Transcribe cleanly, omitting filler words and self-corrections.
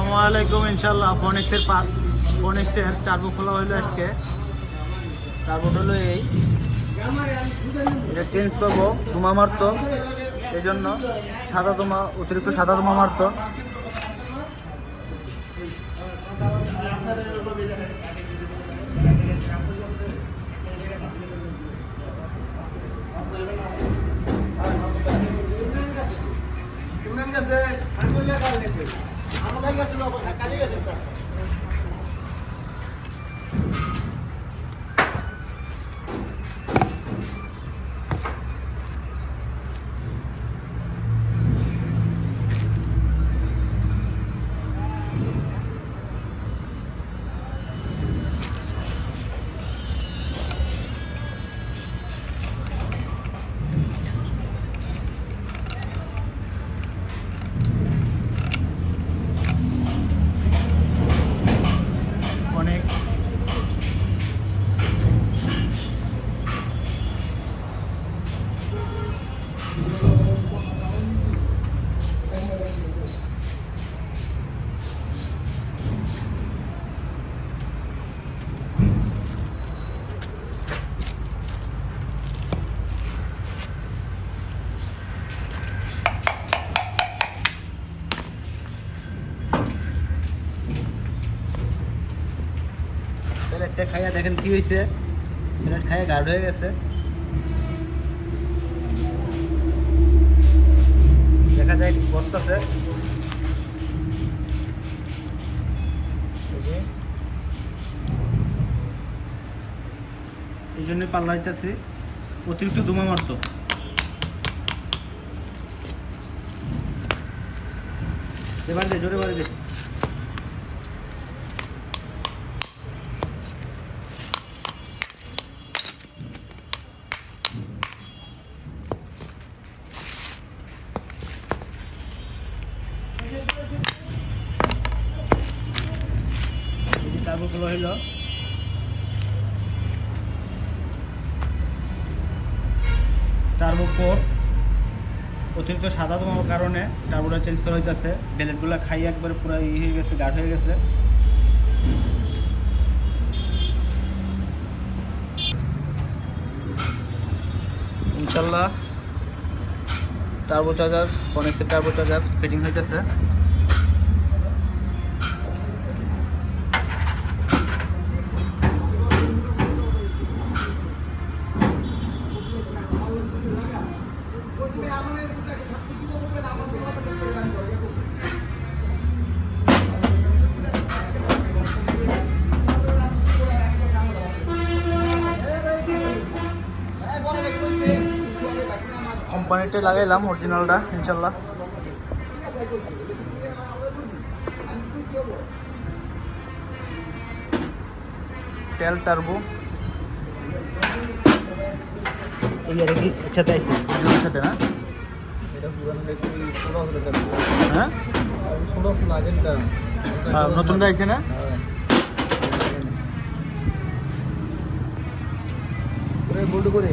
আসসালামু আলাইকুম। ইনশাআল্লাহ ফোনেক্সের টার্বো খোলা হইলো আজকে। টার্বোটা হলো এটা চেঞ্জ করবো, ধোঁয়া মারতো, এই জন্য অতিরিক্ত সাদা ধোঁয়া মারতো। প্লেটটা খাইয়া দেখেন কি হয়েছে। প্লেট খাইয়া গাঢ় হয়ে গেছে, দেখা যায় বসতেছে। এই জন্য পাল্লা দিতেছি, অতিরিক্ত ধোঁয়া মারতো। এবার দে, জোরে বাড়ি দে। টার্বোগুলো হইল টার্বো 4। অতিরিক্ত সাদা ধোঁয়ার কারণে টার্বোটা চেঞ্জ করা হইতেছে। ব্লেডগুলো খাই একবারে পুরো হয়ে গেছে, গাঢ় হয়ে গেছে। ইনশাল্লাহ টার্বো চার্জার, ফোনেক্সের টার্বো চার্জার ফিটিং হইতেছে। কোম্পানিটাই লাগাইলাম, অরিজিনালটা ইনশাল্লাহ। তেল টার্বো এই আর কি একসাথে আইছে, একসাথে না? হ্যাঁ, নতুনটা আইছে না? বোল্ড করে